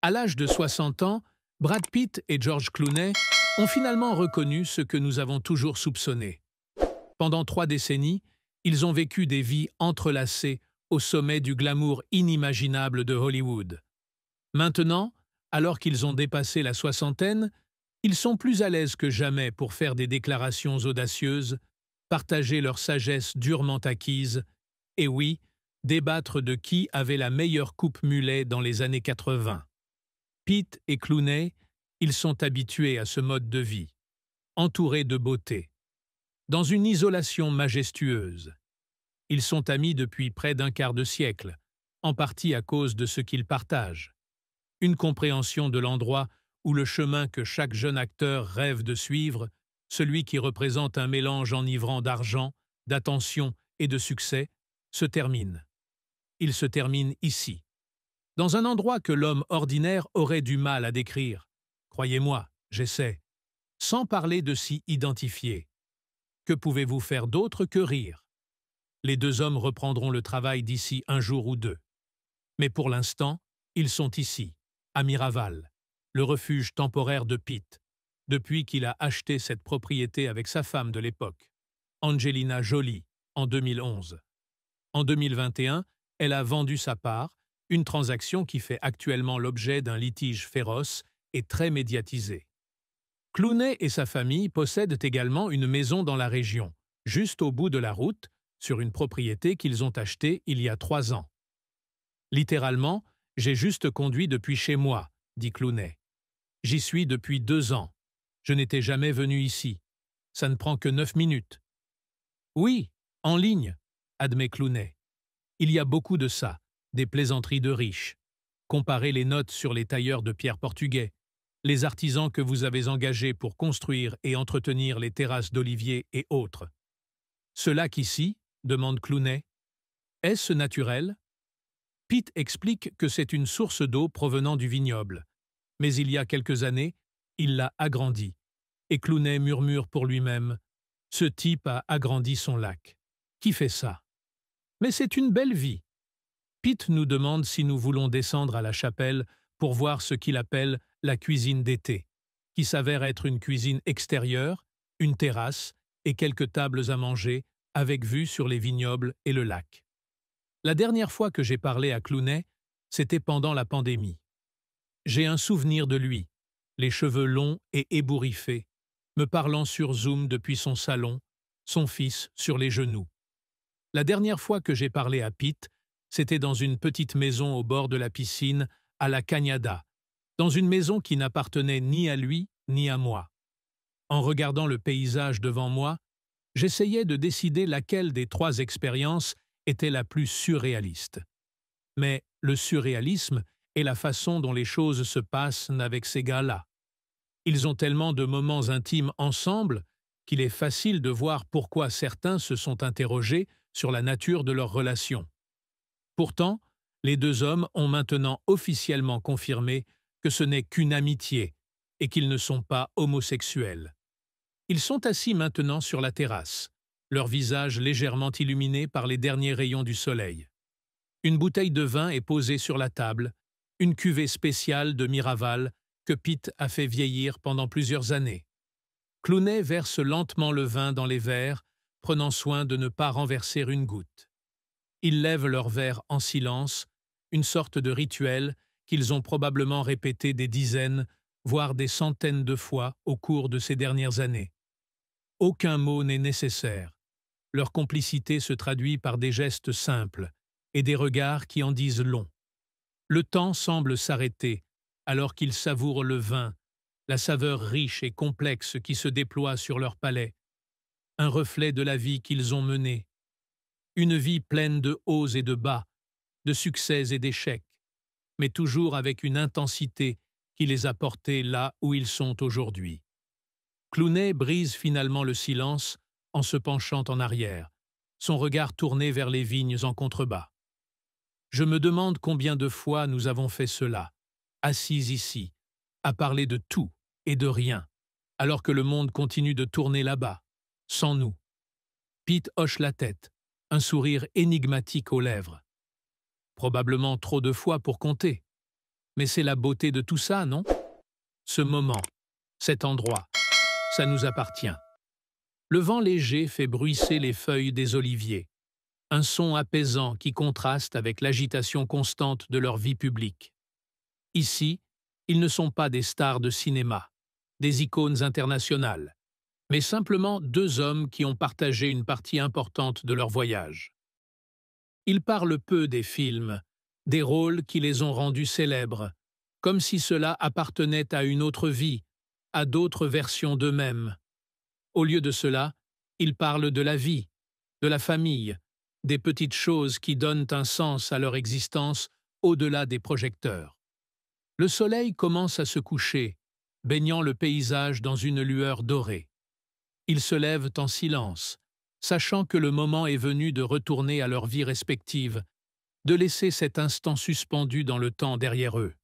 À l'âge de 60 ans, Brad Pitt et George Clooney ont finalement reconnu ce que nous avons toujours soupçonné. Pendant 3 décennies, ils ont vécu des vies entrelacées au sommet du glamour inimaginable de Hollywood. Maintenant, alors qu'ils ont dépassé la soixantaine, ils sont plus à l'aise que jamais pour faire des déclarations audacieuses, partager leur sagesse durement acquise, et oui, débattre de qui avait la meilleure coupe mulet dans les années 80. Pitt et Clooney, ils sont habitués à ce mode de vie, entourés de beauté, dans une isolation majestueuse. Ils sont amis depuis près d'un quart de siècle, en partie à cause de ce qu'ils partagent. Une compréhension de l'endroit où le chemin que chaque jeune acteur rêve de suivre, celui qui représente un mélange enivrant d'argent, d'attention et de succès, se termine. Il se termine ici, dans un endroit que l'homme ordinaire aurait du mal à décrire. Croyez-moi, j'essaie. Sans parler de s'y identifier. Que pouvez-vous faire d'autre que rire? Les deux hommes reprendront le travail d'ici un jour ou deux. Mais pour l'instant, ils sont ici, à Miraval, le refuge temporaire de Pitt, depuis qu'il a acheté cette propriété avec sa femme de l'époque, Angelina Jolie, en 2011. En 2021, elle a vendu sa part, une transaction qui fait actuellement l'objet d'un litige féroce et très médiatisé. Clooney et sa famille possèdent également une maison dans la région, juste au bout de la route, sur une propriété qu'ils ont achetée il y a 3 ans. Littéralement, j'ai juste conduit depuis chez moi, dit Clooney. J'y suis depuis 2 ans. Je n'étais jamais venu ici. Ça ne prend que 9 minutes. Oui, en ligne, admet Clooney. Il y a beaucoup de ça, des plaisanteries de riches. Comparez les notes sur les tailleurs de pierre portugais, les artisans que vous avez engagés pour construire et entretenir les terrasses d'oliviers et autres. Ce lac ici, demande Clooney, est-ce naturel? Pitt explique que c'est une source d'eau provenant du vignoble. Mais il y a quelques années, il l'a agrandi. Et Clooney murmure pour lui-même « Ce type a agrandi son lac. Qui fait ça ?» Mais c'est une belle vie. Pitt nous demande si nous voulons descendre à la chapelle pour voir ce qu'il appelle la cuisine d'été, qui s'avère être une cuisine extérieure, une terrasse et quelques tables à manger avec vue sur les vignobles et le lac. La dernière fois que j'ai parlé à Clooney, c'était pendant la pandémie. J'ai un souvenir de lui, les cheveux longs et ébouriffés, me parlant sur Zoom depuis son salon, son fils sur les genoux. La dernière fois que j'ai parlé à Pitt, c'était dans une petite maison au bord de la piscine, à la Cañada, dans une maison qui n'appartenait ni à lui ni à moi. En regardant le paysage devant moi, j'essayais de décider laquelle des 3 expériences était la plus surréaliste. Mais le surréalisme et la façon dont les choses se passent avec ces gars-là. Ils ont tellement de moments intimes ensemble qu'il est facile de voir pourquoi certains se sont interrogés sur la nature de leur relation. Pourtant, les 2 hommes ont maintenant officiellement confirmé que ce n'est qu'une amitié et qu'ils ne sont pas homosexuels. Ils sont assis maintenant sur la terrasse, leur visage légèrement illuminé par les derniers rayons du soleil. Une bouteille de vin est posée sur la table, une cuvée spéciale de Miraval que Pitt a fait vieillir pendant plusieurs années. Clooney verse lentement le vin dans les verres, prenant soin de ne pas renverser une goutte. Ils lèvent leurs verres en silence, une sorte de rituel qu'ils ont probablement répété des dizaines, voire des centaines de fois au cours de ces dernières années. Aucun mot n'est nécessaire. Leur complicité se traduit par des gestes simples et des regards qui en disent long. Le temps semble s'arrêter alors qu'ils savourent le vin, la saveur riche et complexe qui se déploie sur leur palais, un reflet de la vie qu'ils ont menée. Une vie pleine de hauts et de bas, de succès et d'échecs, mais toujours avec une intensité qui les a portés là où ils sont aujourd'hui. Clooney brise finalement le silence en se penchant en arrière, son regard tourné vers les vignes en contrebas. Je me demande combien de fois nous avons fait cela, assis ici, à parler de tout et de rien, alors que le monde continue de tourner là-bas, sans nous. Pitt hoche la tête, un sourire énigmatique aux lèvres. Probablement trop de fois pour compter. Mais c'est la beauté de tout ça, non? Ce moment, cet endroit, ça nous appartient. Le vent léger fait bruisser les feuilles des oliviers, un son apaisant qui contraste avec l'agitation constante de leur vie publique. Ici, ils ne sont pas des stars de cinéma, des icônes internationales, mais simplement deux hommes qui ont partagé une partie importante de leur voyage. Ils parlent peu des films, des rôles qui les ont rendus célèbres, comme si cela appartenait à une autre vie, à d'autres versions d'eux-mêmes. Au lieu de cela, ils parlent de la vie, de la famille, des petites choses qui donnent un sens à leur existence au-delà des projecteurs. Le soleil commence à se coucher, baignant le paysage dans une lueur dorée. Ils se lèvent en silence, sachant que le moment est venu de retourner à leur vie respective, de laisser cet instant suspendu dans le temps derrière eux.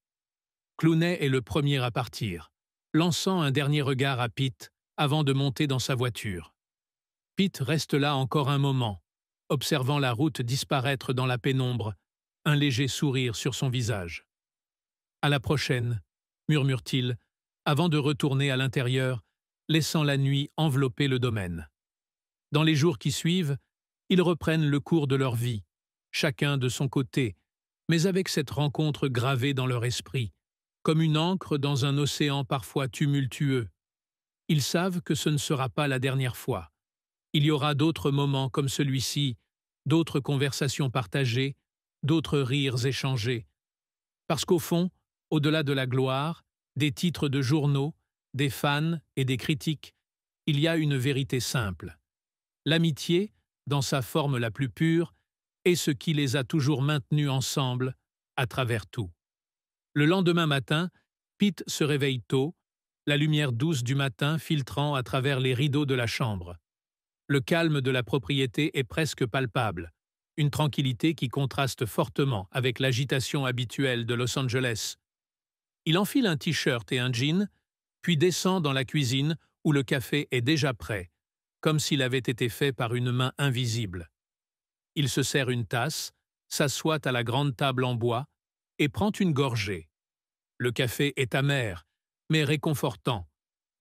Clooney est le premier à partir, lançant un dernier regard à Pete avant de monter dans sa voiture. Pete reste là encore un moment, observant la route disparaître dans la pénombre, un léger sourire sur son visage. « À la prochaine », murmure-t-il, avant de retourner à l'intérieur, laissant la nuit envelopper le domaine. Dans les jours qui suivent, ils reprennent le cours de leur vie, chacun de son côté, mais avec cette rencontre gravée dans leur esprit, comme une ancre dans un océan parfois tumultueux. Ils savent que ce ne sera pas la dernière fois. Il y aura d'autres moments comme celui-ci, d'autres conversations partagées, d'autres rires échangés. Parce qu'au fond, au-delà de la gloire, des titres de journaux, des fans et des critiques, il y a une vérité simple. L'amitié, dans sa forme la plus pure, est ce qui les a toujours maintenus ensemble, à travers tout. Le lendemain matin, Pete se réveille tôt, la lumière douce du matin filtrant à travers les rideaux de la chambre. Le calme de la propriété est presque palpable, une tranquillité qui contraste fortement avec l'agitation habituelle de Los Angeles. Il enfile un t-shirt et un jean, puis descend dans la cuisine où le café est déjà prêt, comme s'il avait été fait par une main invisible. Il se sert une tasse, s'assoit à la grande table en bois et prend une gorgée. Le café est amer, mais réconfortant,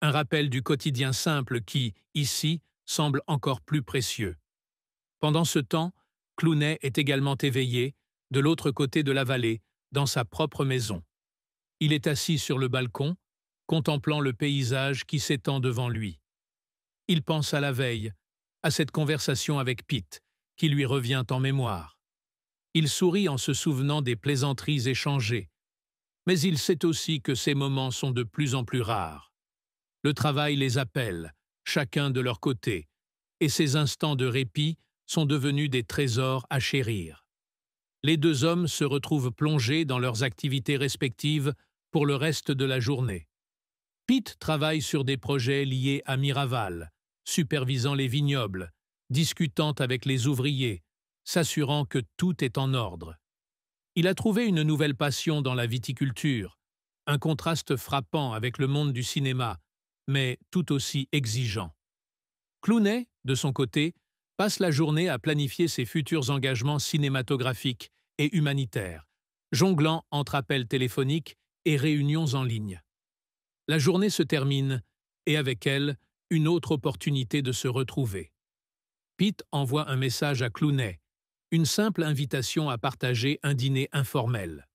un rappel du quotidien simple qui, ici, semble encore plus précieux. Pendant ce temps, Clooney est également éveillé, de l'autre côté de la vallée, dans sa propre maison. Il est assis sur le balcon, contemplant le paysage qui s'étend devant lui. Il pense à la veille, à cette conversation avec Pete, qui lui revient en mémoire. Il sourit en se souvenant des plaisanteries échangées, mais il sait aussi que ces moments sont de plus en plus rares. Le travail les appelle, chacun de leur côté, et ces instants de répit sont devenus des trésors à chérir. Les deux hommes se retrouvent plongés dans leurs activités respectives pour le reste de la journée. Pete travaille sur des projets liés à Miraval, supervisant les vignobles, discutant avec les ouvriers, s'assurant que tout est en ordre. Il a trouvé une nouvelle passion dans la viticulture, un contraste frappant avec le monde du cinéma, mais tout aussi exigeant. Clooney, de son côté, passe la journée à planifier ses futurs engagements cinématographiques et humanitaires, jonglant entre appels téléphoniques et réunions en ligne. La journée se termine, et avec elle, une autre opportunité de se retrouver. Pete envoie un message à Clooney, une simple invitation à partager un dîner informel.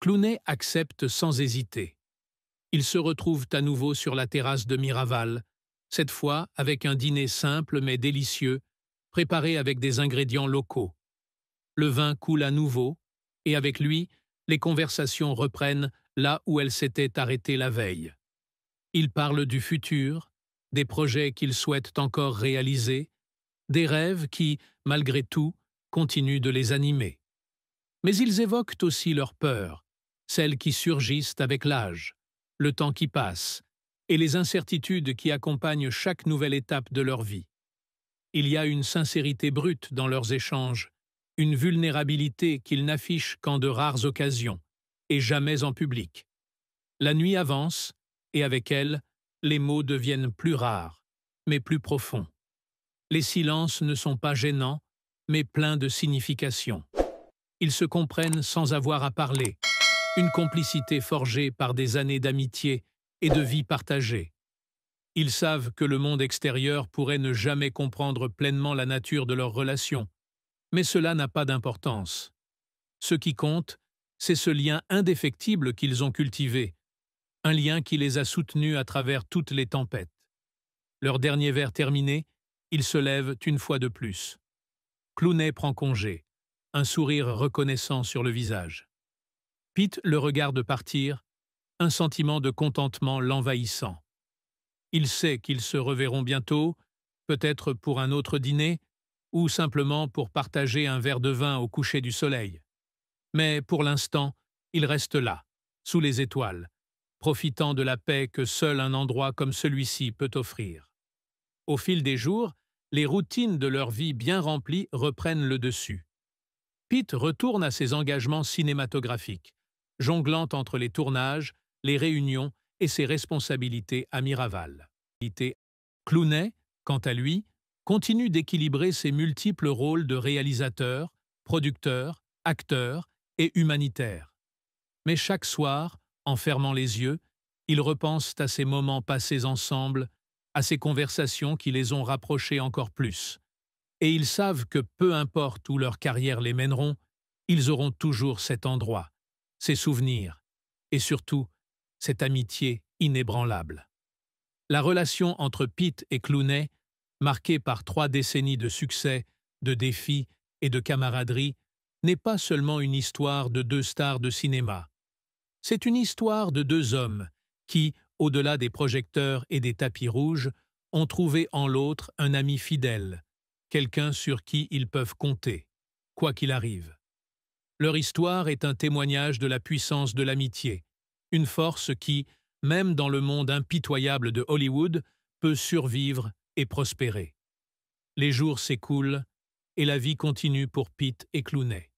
Clooney accepte sans hésiter. Ils se retrouvent à nouveau sur la terrasse de Miraval, cette fois avec un dîner simple mais délicieux, préparé avec des ingrédients locaux. Le vin coule à nouveau, et avec lui, les conversations reprennent là où elles s'étaient arrêtées la veille. Ils parlent du futur, des projets qu'ils souhaitent encore réaliser, des rêves qui, malgré tout, continuent de les animer. Mais ils évoquent aussi leurs peurs, celles qui surgissent avec l'âge, le temps qui passe, et les incertitudes qui accompagnent chaque nouvelle étape de leur vie. Il y a une sincérité brute dans leurs échanges, une vulnérabilité qu'ils n'affichent qu'en de rares occasions, et jamais en public. La nuit avance, et avec elle, les mots deviennent plus rares, mais plus profonds. Les silences ne sont pas gênants, mais pleins de signification. Ils se comprennent sans avoir à parler, une complicité forgée par des années d'amitié et de vie partagée. Ils savent que le monde extérieur pourrait ne jamais comprendre pleinement la nature de leur relation, mais cela n'a pas d'importance. Ce qui compte, c'est ce lien indéfectible qu'ils ont cultivé, un lien qui les a soutenus à travers toutes les tempêtes. Leur dernier verre terminé, ils se lèvent une fois de plus. Clooney prend congé, un sourire reconnaissant sur le visage. Pete le regarde partir, un sentiment de contentement l'envahissant. Il sait qu'ils se reverront bientôt, peut-être pour un autre dîner, ou simplement pour partager un verre de vin au coucher du soleil. Mais pour l'instant, il reste là, sous les étoiles, profitant de la paix que seul un endroit comme celui-ci peut offrir. Au fil des jours, les routines de leur vie bien remplies reprennent le dessus. Pete retourne à ses engagements cinématographiques, jonglant entre les tournages, les réunions et ses responsabilités à Miraval. Clooney, quant à lui, continue d'équilibrer ses multiples rôles de réalisateur, producteur, acteur et humanitaire. Mais chaque soir, en fermant les yeux, ils repensent à ces moments passés ensemble, à ces conversations qui les ont rapprochés encore plus. Et ils savent que peu importe où leur carrière les mèneront, ils auront toujours cet endroit, ces souvenirs, et surtout, cette amitié inébranlable. La relation entre Pete et Clooney, marquée par 3 décennies de succès, de défis et de camaraderie, n'est pas seulement une histoire de 2 stars de cinéma. C'est une histoire de 2 hommes qui, au-delà des projecteurs et des tapis rouges, ont trouvé en l'autre un ami fidèle, quelqu'un sur qui ils peuvent compter, quoi qu'il arrive. Leur histoire est un témoignage de la puissance de l'amitié, une force qui, même dans le monde impitoyable de Hollywood, peut survivre et prospérer. Les jours s'écoulent et la vie continue pour Pete et Clooney.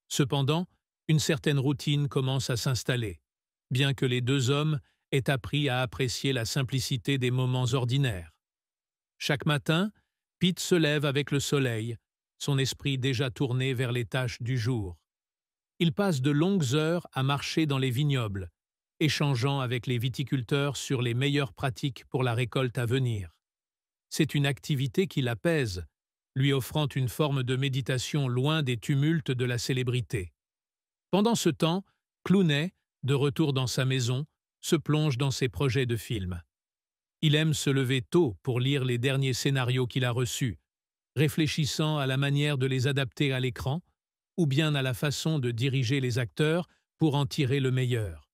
Cependant, une certaine routine commence à s'installer, bien que les 2 hommes aient appris à apprécier la simplicité des moments ordinaires. Chaque matin, Pete se lève avec le soleil, son esprit déjà tourné vers les tâches du jour. Il passe de longues heures à marcher dans les vignobles, échangeant avec les viticulteurs sur les meilleures pratiques pour la récolte à venir. C'est une activité qui l'apaise, lui offrant une forme de méditation loin des tumultes de la célébrité. Pendant ce temps, Clooney, de retour dans sa maison, se plonge dans ses projets de films. Il aime se lever tôt pour lire les derniers scénarios qu'il a reçus, réfléchissant à la manière de les adapter à l'écran ou bien à la façon de diriger les acteurs pour en tirer le meilleur.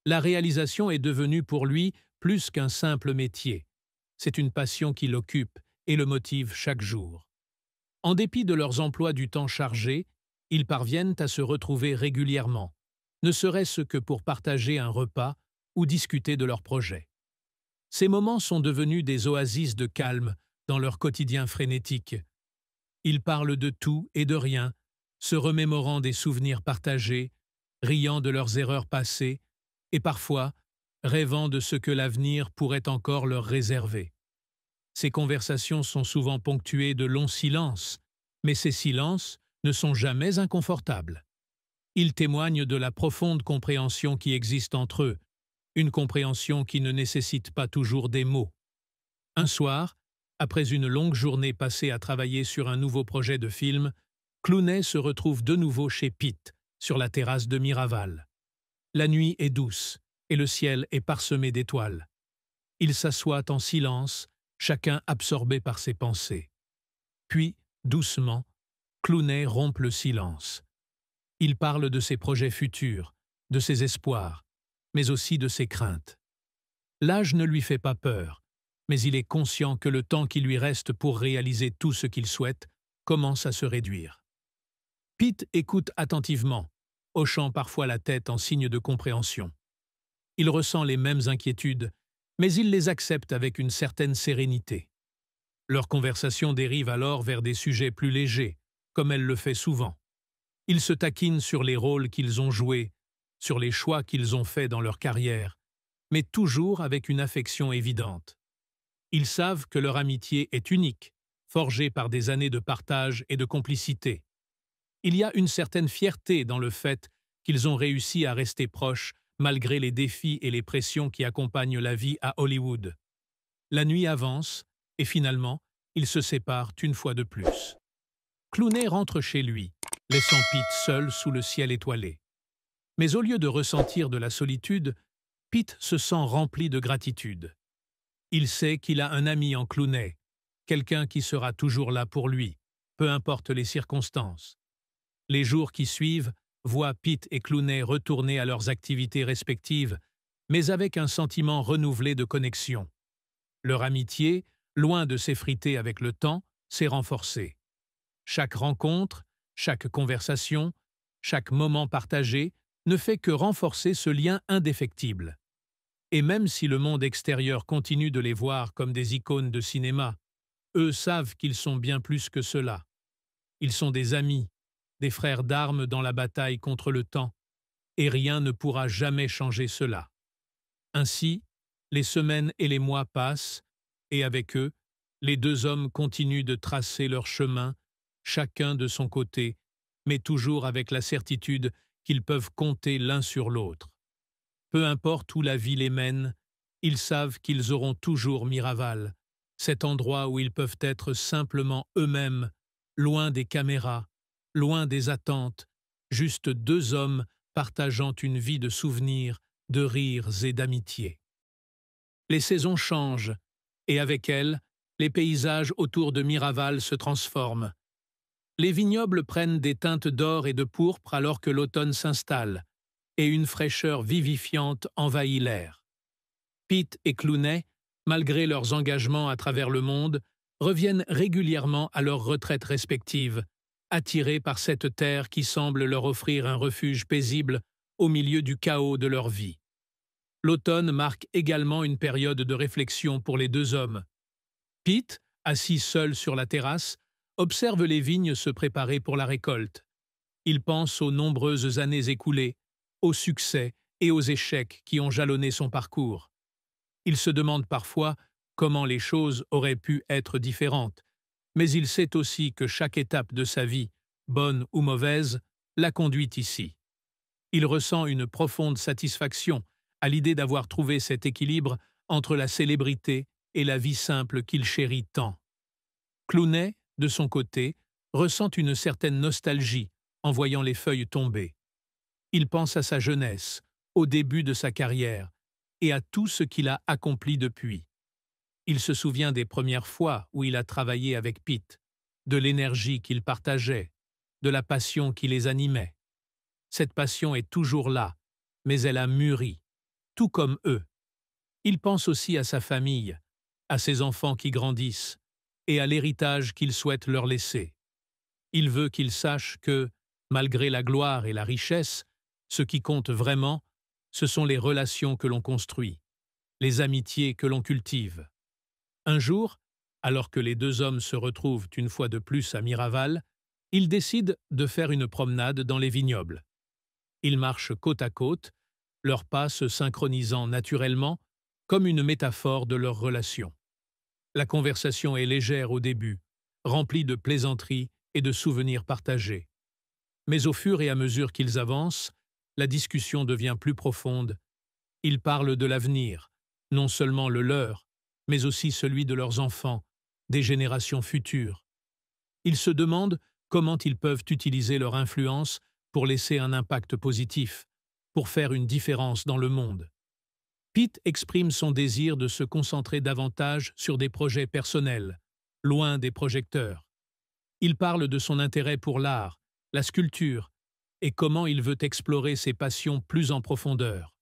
La réalisation est devenue pour lui plus qu'un simple métier. C'est une passion qui l'occupe et le motive chaque jour. En dépit de leurs emplois du temps chargés, ils parviennent à se retrouver régulièrement, ne serait-ce que pour partager un repas ou discuter de leurs projets. Ces moments sont devenus des oasis de calme dans leur quotidien frénétique. Ils parlent de tout et de rien, se remémorant des souvenirs partagés, riant de leurs erreurs passées et parfois rêvant de ce que l'avenir pourrait encore leur réserver. Ces conversations sont souvent ponctuées de longs silences, mais ces silences ne sont jamais inconfortables. Ils témoignent de la profonde compréhension qui existe entre eux, une compréhension qui ne nécessite pas toujours des mots. Un soir, après une longue journée passée à travailler sur un nouveau projet de film, Clooney se retrouve de nouveau chez Pete, sur la terrasse de Miraval. La nuit est douce et le ciel est parsemé d'étoiles. Ils s'assoient en silence, chacun absorbé par ses pensées. Puis, doucement, Clooney rompt le silence. Il parle de ses projets futurs, de ses espoirs, mais aussi de ses craintes. L'âge ne lui fait pas peur, mais il est conscient que le temps qui lui reste pour réaliser tout ce qu'il souhaite commence à se réduire. Pete écoute attentivement, hochant parfois la tête en signe de compréhension. Il ressent les mêmes inquiétudes, mais il les accepte avec une certaine sérénité. Leur conversation dérive alors vers des sujets plus légers, comme elle le fait souvent. Ils se taquinent sur les rôles qu'ils ont joués, sur les choix qu'ils ont faits dans leur carrière, mais toujours avec une affection évidente. Ils savent que leur amitié est unique, forgée par des années de partage et de complicité. Il y a une certaine fierté dans le fait qu'ils ont réussi à rester proches malgré les défis et les pressions qui accompagnent la vie à Hollywood. La nuit avance, et finalement, ils se séparent une fois de plus. Clooney rentre chez lui, laissant Pete seul sous le ciel étoilé. Mais au lieu de ressentir de la solitude, Pete se sent rempli de gratitude. Il sait qu'il a un ami en Clooney, quelqu'un qui sera toujours là pour lui, peu importe les circonstances. Les jours qui suivent voient Pete et Clooney retourner à leurs activités respectives, mais avec un sentiment renouvelé de connexion. Leur amitié, loin de s'effriter avec le temps, s'est renforcée. Chaque rencontre, chaque conversation, chaque moment partagé ne fait que renforcer ce lien indéfectible. Et même si le monde extérieur continue de les voir comme des icônes de cinéma, eux savent qu'ils sont bien plus que cela. Ils sont des amis, des frères d'armes dans la bataille contre le temps, et rien ne pourra jamais changer cela. Ainsi, les semaines et les mois passent, et avec eux, les deux hommes continuent de tracer leur chemin, chacun de son côté, mais toujours avec la certitude qu'ils peuvent compter l'un sur l'autre. Peu importe où la vie les mène, ils savent qu'ils auront toujours Miraval, cet endroit où ils peuvent être simplement eux-mêmes, loin des caméras, loin des attentes, juste deux hommes partageant une vie de souvenirs, de rires et d'amitié. Les saisons changent, et avec elles, les paysages autour de Miraval se transforment. Les vignobles prennent des teintes d'or et de pourpre alors que l'automne s'installe, et une fraîcheur vivifiante envahit l'air. Pete et Clooney, malgré leurs engagements à travers le monde, reviennent régulièrement à leurs retraites respectives, attirés par cette terre qui semble leur offrir un refuge paisible au milieu du chaos de leur vie. L'automne marque également une période de réflexion pour les deux hommes. Pete, assis seul sur la terrasse, observe les vignes se préparer pour la récolte. Il pense aux nombreuses années écoulées, aux succès et aux échecs qui ont jalonné son parcours. Il se demande parfois comment les choses auraient pu être différentes, mais il sait aussi que chaque étape de sa vie, bonne ou mauvaise, l'a conduit ici. Il ressent une profonde satisfaction à l'idée d'avoir trouvé cet équilibre entre la célébrité et la vie simple qu'il chérit tant. Clooney, de son côté, ressent une certaine nostalgie en voyant les feuilles tomber. Il pense à sa jeunesse, au début de sa carrière, et à tout ce qu'il a accompli depuis. Il se souvient des premières fois où il a travaillé avec Pete, de l'énergie qu'il partageait, de la passion qui les animait. Cette passion est toujours là, mais elle a mûri, tout comme eux. Il pense aussi à sa famille, à ses enfants qui grandissent, et à l'héritage qu'il souhaite leur laisser. Il veut qu'ils sachent que, malgré la gloire et la richesse, ce qui compte vraiment, ce sont les relations que l'on construit, les amitiés que l'on cultive. Un jour, alors que les deux hommes se retrouvent une fois de plus à Miraval, ils décident de faire une promenade dans les vignobles. Ils marchent côte à côte, leurs pas se synchronisant naturellement, comme une métaphore de leur relation. La conversation est légère au début, remplie de plaisanteries et de souvenirs partagés. Mais au fur et à mesure qu'ils avancent, la discussion devient plus profonde. Ils parlent de l'avenir, non seulement le leur, mais aussi celui de leurs enfants, des générations futures. Ils se demandent comment ils peuvent utiliser leur influence pour laisser un impact positif, pour faire une différence dans le monde. Pete exprime son désir de se concentrer davantage sur des projets personnels, loin des projecteurs. Il parle de son intérêt pour l'art, la sculpture, et comment il veut explorer ses passions plus en profondeur.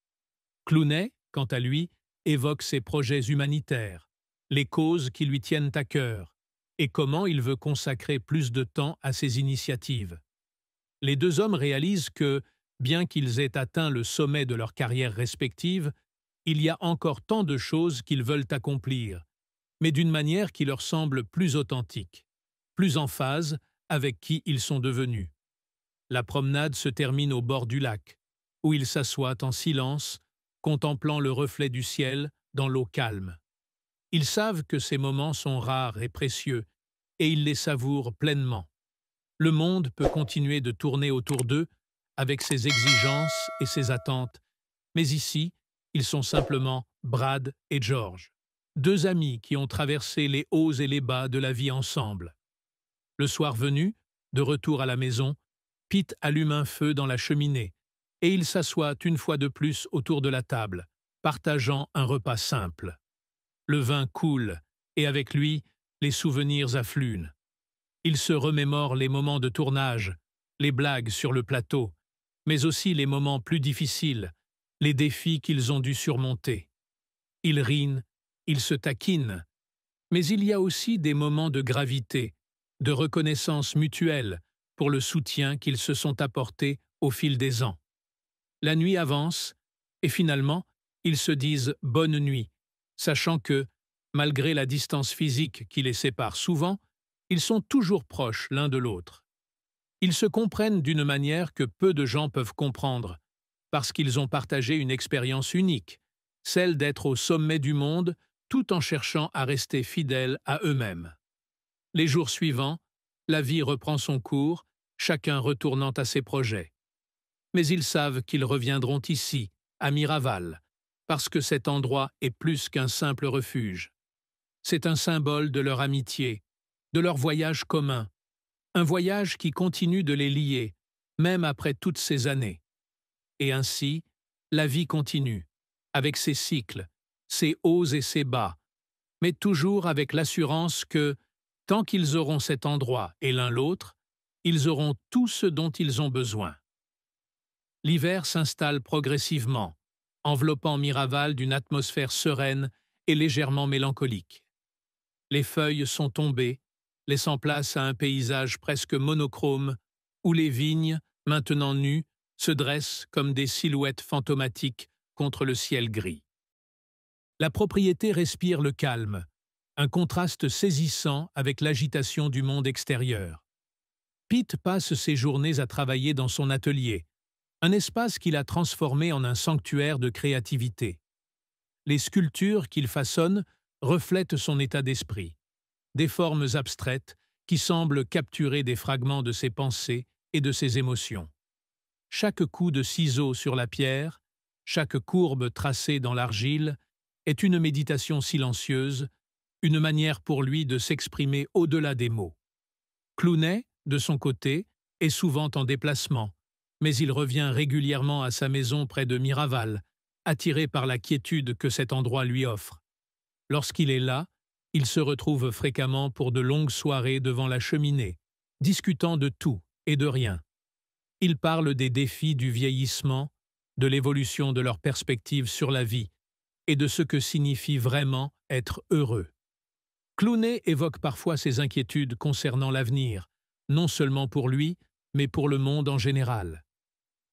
Clooney, quant à lui, évoque ses projets humanitaires, les causes qui lui tiennent à cœur, et comment il veut consacrer plus de temps à ses initiatives. Les deux hommes réalisent que, bien qu'ils aient atteint le sommet de leur carrière respective, il y a encore tant de choses qu'ils veulent accomplir, mais d'une manière qui leur semble plus authentique, plus en phase avec qui ils sont devenus. La promenade se termine au bord du lac, où ils s'assoient en silence, contemplant le reflet du ciel dans l'eau calme. Ils savent que ces moments sont rares et précieux, et ils les savourent pleinement. Le monde peut continuer de tourner autour d'eux, avec ses exigences et ses attentes, mais ici, ils sont simplement Brad et George, deux amis qui ont traversé les hauts et les bas de la vie ensemble. Le soir venu, de retour à la maison, Pete allume un feu dans la cheminée et ils s'assoient une fois de plus autour de la table, partageant un repas simple. Le vin coule et avec lui, les souvenirs affluent. Ils se remémorent les moments de tournage, les blagues sur le plateau, mais aussi les moments plus difficiles, les défis qu'ils ont dû surmonter. Ils rient, ils se taquinent, mais il y a aussi des moments de gravité, de reconnaissance mutuelle pour le soutien qu'ils se sont apportés au fil des ans. La nuit avance, et finalement, ils se disent « bonne nuit », sachant que, malgré la distance physique qui les sépare souvent, ils sont toujours proches l'un de l'autre. Ils se comprennent d'une manière que peu de gens peuvent comprendre, parce qu'ils ont partagé une expérience unique, celle d'être au sommet du monde tout en cherchant à rester fidèles à eux-mêmes. Les jours suivants, la vie reprend son cours, chacun retournant à ses projets. Mais ils savent qu'ils reviendront ici, à Miraval, parce que cet endroit est plus qu'un simple refuge. C'est un symbole de leur amitié, de leur voyage commun, un voyage qui continue de les lier, même après toutes ces années. Et ainsi, la vie continue, avec ses cycles, ses hauts et ses bas, mais toujours avec l'assurance que, tant qu'ils auront cet endroit et l'un l'autre, ils auront tout ce dont ils ont besoin. L'hiver s'installe progressivement, enveloppant Miraval d'une atmosphère sereine et légèrement mélancolique. Les feuilles sont tombées, laissant place à un paysage presque monochrome où les vignes, maintenant nues, se dressent comme des silhouettes fantomatiques contre le ciel gris. La propriété respire le calme, un contraste saisissant avec l'agitation du monde extérieur. Pete passe ses journées à travailler dans son atelier, un espace qu'il a transformé en un sanctuaire de créativité. Les sculptures qu'il façonne reflètent son état d'esprit, des formes abstraites qui semblent capturer des fragments de ses pensées et de ses émotions. Chaque coup de ciseau sur la pierre, chaque courbe tracée dans l'argile est une méditation silencieuse, une manière pour lui de s'exprimer au-delà des mots. Clooney, de son côté, est souvent en déplacement, mais il revient régulièrement à sa maison près de Miraval, attiré par la quiétude que cet endroit lui offre. Lorsqu'il est là, il se retrouve fréquemment pour de longues soirées devant la cheminée, discutant de tout et de rien. Ils parlent des défis du vieillissement, de l'évolution de leur perspective sur la vie et de ce que signifie vraiment être heureux. Clooney évoque parfois ses inquiétudes concernant l'avenir, non seulement pour lui, mais pour le monde en général.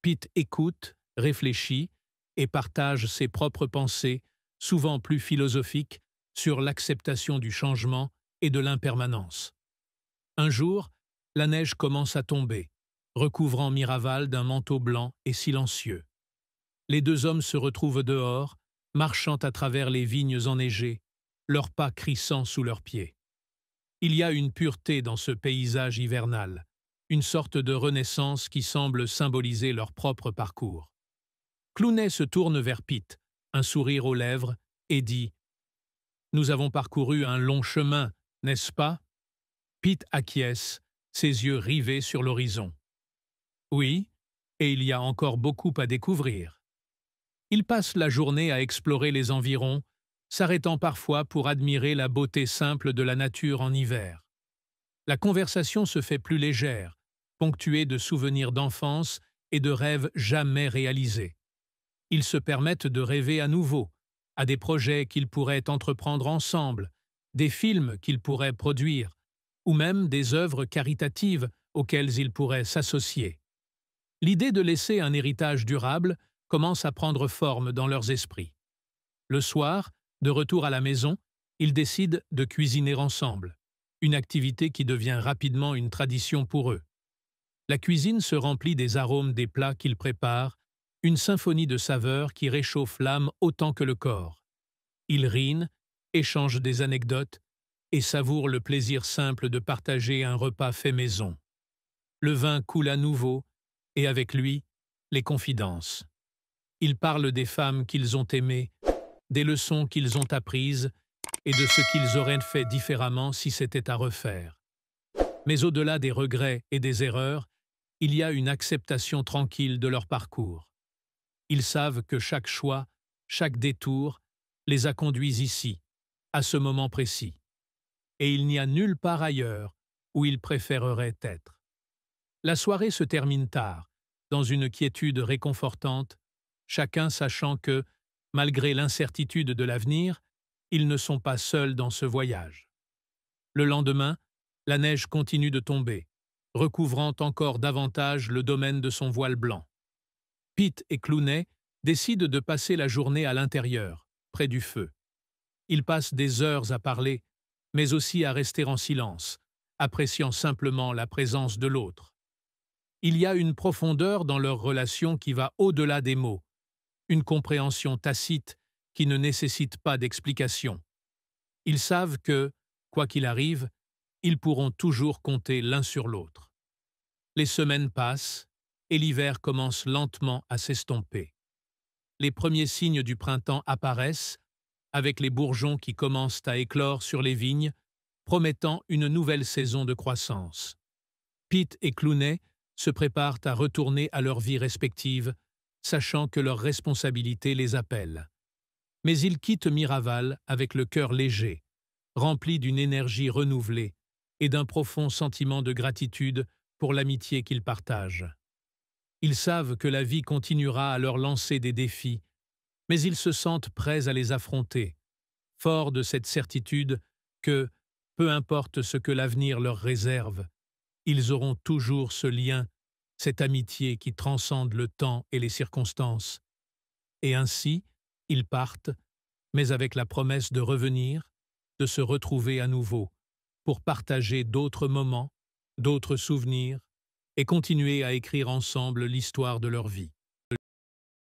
Pete écoute, réfléchit et partage ses propres pensées, souvent plus philosophiques, sur l'acceptation du changement et de l'impermanence. Un jour, la neige commence à tomber, recouvrant Miraval d'un manteau blanc et silencieux. Les deux hommes se retrouvent dehors, marchant à travers les vignes enneigées, leurs pas crissant sous leurs pieds. Il y a une pureté dans ce paysage hivernal, une sorte de renaissance qui semble symboliser leur propre parcours. Clooney se tourne vers Pete, un sourire aux lèvres, et dit « Nous avons parcouru un long chemin, n'est-ce pas ?» Pete acquiesce, ses yeux rivés sur l'horizon. « Oui, et il y a encore beaucoup à découvrir. » Il passe la journée à explorer les environs, s'arrêtant parfois pour admirer la beauté simple de la nature en hiver. La conversation se fait plus légère, ponctuée de souvenirs d'enfance et de rêves jamais réalisés. Ils se permettent de rêver à nouveau, à des projets qu'ils pourraient entreprendre ensemble, des films qu'ils pourraient produire, ou même des œuvres caritatives auxquelles ils pourraient s'associer. L'idée de laisser un héritage durable commence à prendre forme dans leurs esprits. Le soir, de retour à la maison, ils décident de cuisiner ensemble, une activité qui devient rapidement une tradition pour eux. La cuisine se remplit des arômes des plats qu'ils préparent, une symphonie de saveurs qui réchauffe l'âme autant que le corps. Ils rient, échangent des anecdotes et savourent le plaisir simple de partager un repas fait maison. Le vin coule à nouveau et avec lui, les confidences. Ils parlent des femmes qu'ils ont aimées, des leçons qu'ils ont apprises et de ce qu'ils auraient fait différemment si c'était à refaire. Mais au-delà des regrets et des erreurs, il y a une acceptation tranquille de leur parcours. Ils savent que chaque choix, chaque détour, les a conduits ici, à ce moment précis. Et il n'y a nulle part ailleurs où ils préféreraient être. La soirée se termine tard, dans une quiétude réconfortante, chacun sachant que, malgré l'incertitude de l'avenir, ils ne sont pas seuls dans ce voyage. Le lendemain, la neige continue de tomber, recouvrant encore davantage le domaine de son voile blanc. Pete et Clooney décident de passer la journée à l'intérieur, près du feu. Ils passent des heures à parler, mais aussi à rester en silence, appréciant simplement la présence de l'autre. Il y a une profondeur dans leur relation qui va au-delà des mots, une compréhension tacite qui ne nécessite pas d'explication. Ils savent que, quoi qu'il arrive, ils pourront toujours compter l'un sur l'autre. Les semaines passent et l'hiver commence lentement à s'estomper. Les premiers signes du printemps apparaissent, avec les bourgeons qui commencent à éclore sur les vignes, promettant une nouvelle saison de croissance. Pete et Clooney se préparent à retourner à leur vie respective, sachant que leurs responsabilités les appellent. Mais ils quittent Miraval avec le cœur léger, rempli d'une énergie renouvelée et d'un profond sentiment de gratitude pour l'amitié qu'ils partagent. Ils savent que la vie continuera à leur lancer des défis, mais ils se sentent prêts à les affronter, forts de cette certitude que, peu importe ce que l'avenir leur réserve, ils auront toujours ce lien, cette amitié qui transcende le temps et les circonstances. Et ainsi, ils partent, mais avec la promesse de revenir, de se retrouver à nouveau, pour partager d'autres moments, d'autres souvenirs, et continuer à écrire ensemble l'histoire de leur vie.